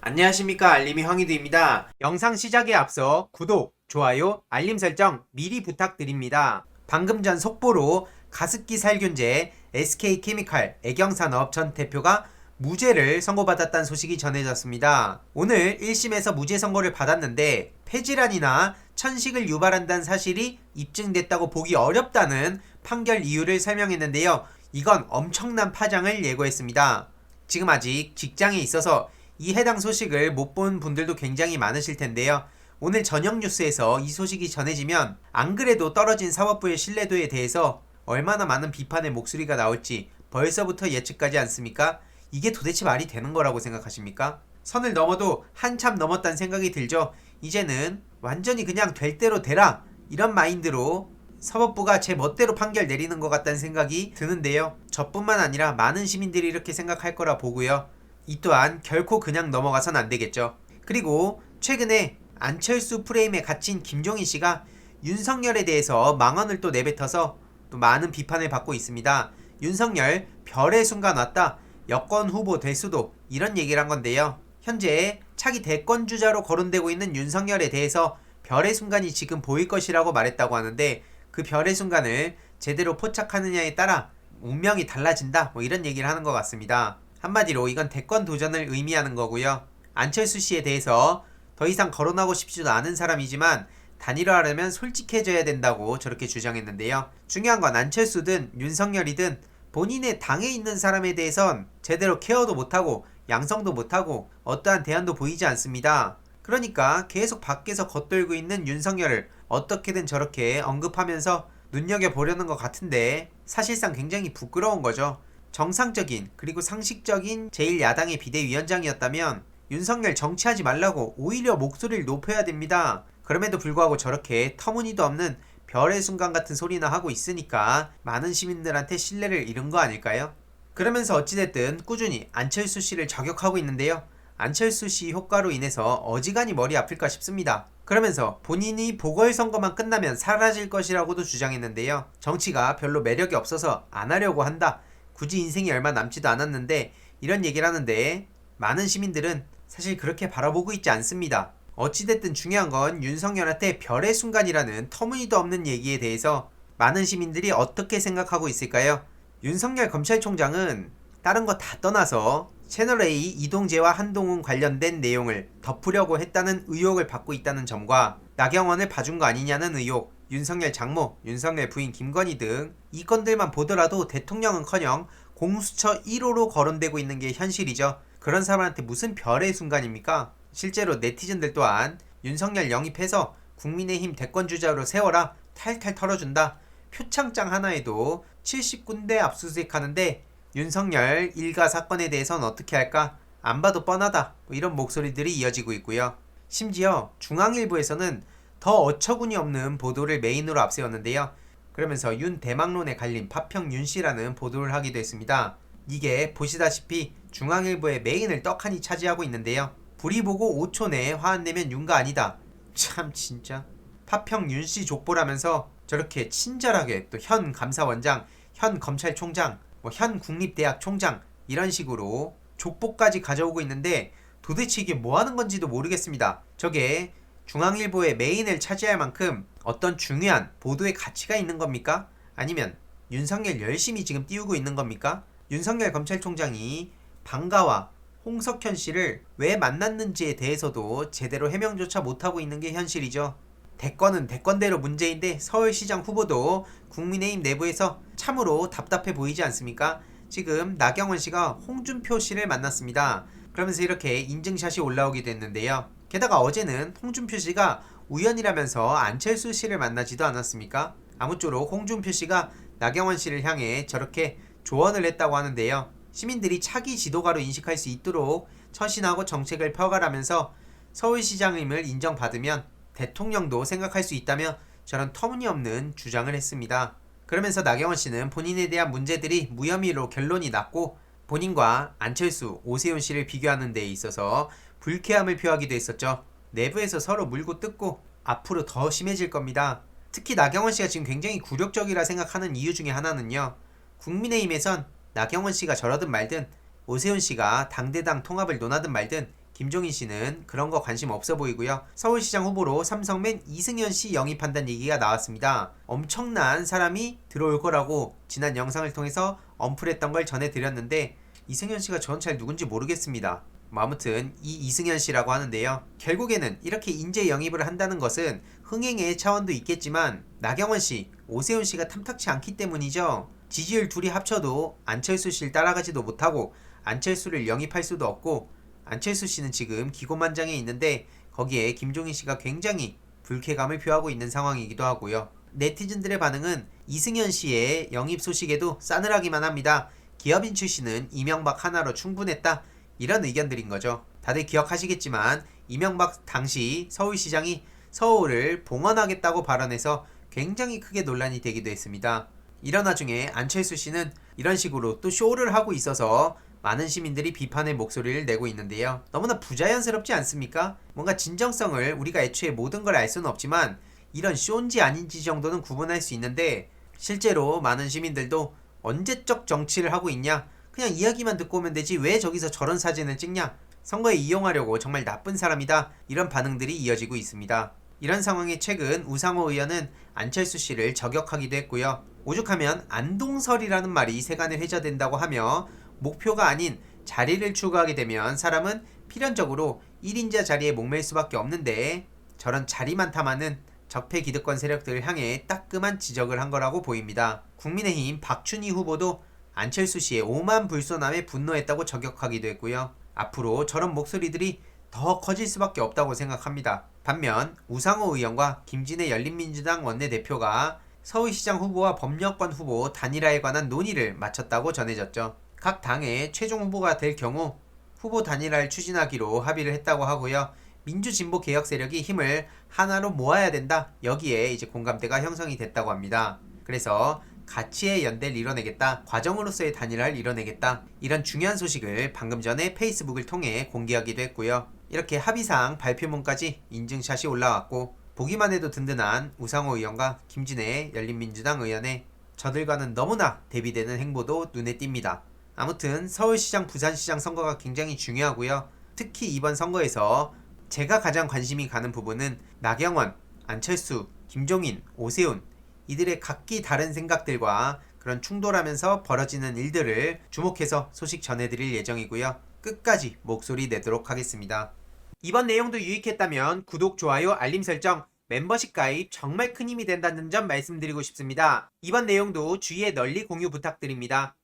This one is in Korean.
안녕하십니까, 알림이 황희두입니다. 영상 시작에 앞서 구독, 좋아요, 알림 설정 미리 부탁드립니다. 방금 전 속보로 가습기 살균제 SK케미칼 애경산업 전 대표가 무죄를 선고받았다는 소식이 전해졌습니다. 오늘 1심에서 무죄 선고를 받았는데 폐질환이나 천식을 유발한다는 사실이 입증됐다고 보기 어렵다는 판결 이유를 설명했는데요. 이건 엄청난 파장을 예고했습니다. 지금 아직 직장에 있어서 이 해당 소식을 못 본 분들도 굉장히 많으실 텐데요. 오늘 저녁 뉴스에서 이 소식이 전해지면 안 그래도 떨어진 사법부의 신뢰도에 대해서 얼마나 많은 비판의 목소리가 나올지 벌써부터 예측하지 않습니까? 이게 도대체 말이 되는 거라고 생각하십니까? 선을 넘어도 한참 넘었다는 생각이 들죠. 이제는 완전히 그냥 될 대로 되라, 이런 마인드로 사법부가 제 멋대로 판결 내리는 것 같다는 생각이 드는데요. 저뿐만 아니라 많은 시민들이 이렇게 생각할 거라 보고요. 이 또한 결코 그냥 넘어가선 안 되겠죠. 그리고 최근에 안철수 프레임에 갇힌 김종인 씨가 윤석열에 대해서 망언을 또 내뱉어서 또 많은 비판을 받고 있습니다. 윤석열 별의 순간 왔다, 여권 후보 될 수도, 이런 얘기를 한 건데요. 현재 차기 대권 주자로 거론되고 있는 윤석열에 대해서 별의 순간이 지금 보일 것이라고 말했다고 하는데, 그 별의 순간을 제대로 포착하느냐에 따라 운명이 달라진다, 이런 얘기를 하는 것 같습니다. 한마디로 이건 대권 도전을 의미하는 거고요. 안철수 씨에 대해서 더 이상 거론하고 싶지도 않은 사람이지만 단일화하려면 솔직해져야 된다고 저렇게 주장했는데요. 중요한 건 안철수든 윤석열이든 본인의 당에 있는 사람에 대해선 제대로 케어도 못하고 양성도 못하고 어떠한 대안도 보이지 않습니다. 그러니까 계속 밖에서 겉돌고 있는 윤석열을 어떻게든 저렇게 언급하면서 눈여겨보려는 것 같은데 사실상 굉장히 부끄러운 거죠. 정상적인 그리고 상식적인 제1야당의 비대위원장이었다면 윤석열 정치하지 말라고 오히려 목소리를 높여야 됩니다. 그럼에도 불구하고 저렇게 터무니도 없는 별의 순간 같은 소리나 하고 있으니까 많은 시민들한테 신뢰를 잃은 거 아닐까요? 그러면서 어찌됐든 꾸준히 안철수 씨를 저격하고 있는데요. 안철수 씨 효과로 인해서 어지간히 머리 아플까 싶습니다. 그러면서 본인이 보궐선거만 끝나면 사라질 것이라고도 주장했는데요. 정치가 별로 매력이 없어서 안 하려고 한다, 굳이 인생이 얼마 남지도 않았는데, 이런 얘기를 하는데 많은 시민들은 사실 그렇게 바라보고 있지 않습니다. 어찌됐든 중요한 건 윤석열한테 별의 순간이라는 터무니도 없는 얘기에 대해서 많은 시민들이 어떻게 생각하고 있을까요? 윤석열 검찰총장은 다른 거 다 떠나서 채널A 이동재와 한동훈 관련된 내용을 덮으려고 했다는 의혹을 받고 있다는 점과 나경원을 봐준 거 아니냐는 의혹, 윤석열 장모, 윤석열 부인 김건희 등 이 건들만 보더라도 대통령은커녕 공수처 1호로 거론되고 있는 게 현실이죠. 그런 사람한테 무슨 별의 순간입니까? 실제로 네티즌들 또한 윤석열 영입해서 국민의힘 대권주자로 세워라, 탈탈 털어준다, 표창장 하나에도 70군데 압수수색하는데 윤석열 일가 사건에 대해서는 어떻게 할까? 안 봐도 뻔하다, 이런 목소리들이 이어지고 있고요. 심지어 중앙일보에서는 더 어처구니 없는 보도를 메인으로 앞세웠는데요. 그러면서 윤 대망론에 갈린 파평 윤씨라는 보도를 하기도 했습니다. 이게 보시다시피 중앙일보의 메인을 떡하니 차지하고 있는데요. 불이 보고 5초 내에 화 안 내면 윤가 아니다. 참 진짜. 파평 윤씨 족보라면서 저렇게 친절하게 또 현 감사원장, 현 검찰총장, 현 국립대학 총장, 이런 식으로 족보까지 가져오고 있는데 도대체 이게 뭐 하는 건지도 모르겠습니다. 저게 중앙일보의 메인을 차지할 만큼 어떤 중요한 보도의 가치가 있는 겁니까? 아니면 윤석열 열심히 지금 띄우고 있는 겁니까? 윤석열 검찰총장이 방가와 홍석현 씨를 왜 만났는지에 대해서도 제대로 해명조차 못하고 있는 게 현실이죠. 대권은 대권대로 문제인데 서울시장 후보도 국민의힘 내부에서 참으로 답답해 보이지 않습니까? 지금 나경원 씨가 홍준표 씨를 만났습니다. 그러면서 이렇게 인증샷이 올라오게 됐는데요. 게다가 어제는 홍준표 씨가 우연이라면서 안철수 씨를 만나지도 않았습니까? 아무쪼록 홍준표 씨가 나경원 씨를 향해 저렇게 조언을 했다고 하는데요. 시민들이 차기 지도가로 인식할 수 있도록 처신하고 정책을 펴가라면서 서울시장임을 인정받으면 대통령도 생각할 수 있다며 저런 터무니없는 주장을 했습니다. 그러면서 나경원 씨는 본인에 대한 문제들이 무혐의로 결론이 났고 본인과 안철수, 오세훈 씨를 비교하는 데 있어서 불쾌함을 표하기도 했었죠. 내부에서 서로 물고 뜯고 앞으로 더 심해질 겁니다. 특히 나경원 씨가 지금 굉장히 굴욕적이라 생각하는 이유 중에 하나는요. 국민의힘에선 나경원 씨가 저러든 말든 오세훈 씨가 당대당 통합을 논하든 말든 김종인 씨는 그런 거 관심 없어 보이고요. 서울시장 후보로 삼성맨 이승현 씨 영입한다는 얘기가 나왔습니다. 엄청난 사람이 들어올 거라고 지난 영상을 통해서 언플했던 걸 전해드렸는데 이승현 씨가 전 잘 누군지 모르겠습니다. 아무튼 이 이승현 씨라고 하는데요. 결국에는 이렇게 인재 영입을 한다는 것은 흥행의 차원도 있겠지만 나경원 씨, 오세훈 씨가 탐탁치 않기 때문이죠. 지지율 둘이 합쳐도 안철수 씨를 따라가지도 못하고 안철수를 영입할 수도 없고 안철수 씨는 지금 기고만장해 있는데 거기에 김종인 씨가 굉장히 불쾌감을 표하고 있는 상황이기도 하고요. 네티즌들의 반응은 이승현 씨의 영입 소식에도 싸늘하기만 합니다. 기업인 출신은 이명박 하나로 충분했다. 이런 의견들인 거죠. 다들 기억하시겠지만 이명박 당시 서울시장이 서울을 봉헌하겠다고 발언해서 굉장히 크게 논란이 되기도 했습니다. 이런 와중에 안철수 씨는 이런 식으로 또 쇼를 하고 있어서 많은 시민들이 비판의 목소리를 내고 있는데요. 너무나 부자연스럽지 않습니까? 뭔가 진정성을 우리가 애초에 모든 걸 알 수는 없지만 이런 쇼인지 아닌지 정도는 구분할 수 있는데 실제로 많은 시민들도 언제적 정치를 하고 있냐? 그냥 이야기만 듣고 오면 되지 왜 저기서 저런 사진을 찍냐? 선거에 이용하려고 정말 나쁜 사람이다. 이런 반응들이 이어지고 있습니다. 이런 상황에 최근 우상호 의원은 안철수 씨를 저격하기도 했고요. 오죽하면 안동설이라는 말이 세간에 회자된다고 하며 목표가 아닌 자리를 추구하게 되면 사람은 필연적으로 1인자 자리에 목맬 수밖에 없는데 저런 자리만 탐하는 적폐 기득권 세력들을 향해 따끔한 지적을 한 거라고 보입니다. 국민의힘 박춘희 후보도 안철수 씨의 오만 불손함에 분노했다고 저격하기도 했고요. 앞으로 저런 목소리들이 더 커질 수밖에 없다고 생각합니다. 반면 우상호 의원과 김진애 열린민주당 원내대표가 서울시장 후보와 법령권 후보 단일화에 관한 논의를 마쳤다고 전해졌죠. 각 당의 최종 후보가 될 경우 후보 단일화를 추진하기로 합의를 했다고 하고요. 민주진보 개혁 세력이 힘을 하나로 모아야 된다. 여기에 이제 공감대가 형성이 됐다고 합니다. 그래서 가치의 연대를 이뤄내겠다. 과정으로서의 단일화를 이뤄내겠다. 이런 중요한 소식을 방금 전에 페이스북을 통해 공개하기도 했고요. 이렇게 합의사항 발표문까지 인증샷이 올라왔고 보기만 해도 든든한 우상호 의원과 김진애 열린민주당 의원의 저들과는 너무나 대비되는 행보도 눈에 띕니다. 아무튼 서울시장, 부산시장 선거가 굉장히 중요하고요. 특히 이번 선거에서 제가 가장 관심이 가는 부분은 나경원, 안철수, 김종인, 오세훈 이들의 각기 다른 생각들과 그런 충돌하면서 벌어지는 일들을 주목해서 소식 전해드릴 예정이고요. 끝까지 목소리 내도록 하겠습니다. 이번 내용도 유익했다면 구독, 좋아요, 알림 설정, 멤버십 가입 정말 큰 힘이 된다는 점 말씀드리고 싶습니다. 이번 내용도 주위에 널리 공유 부탁드립니다.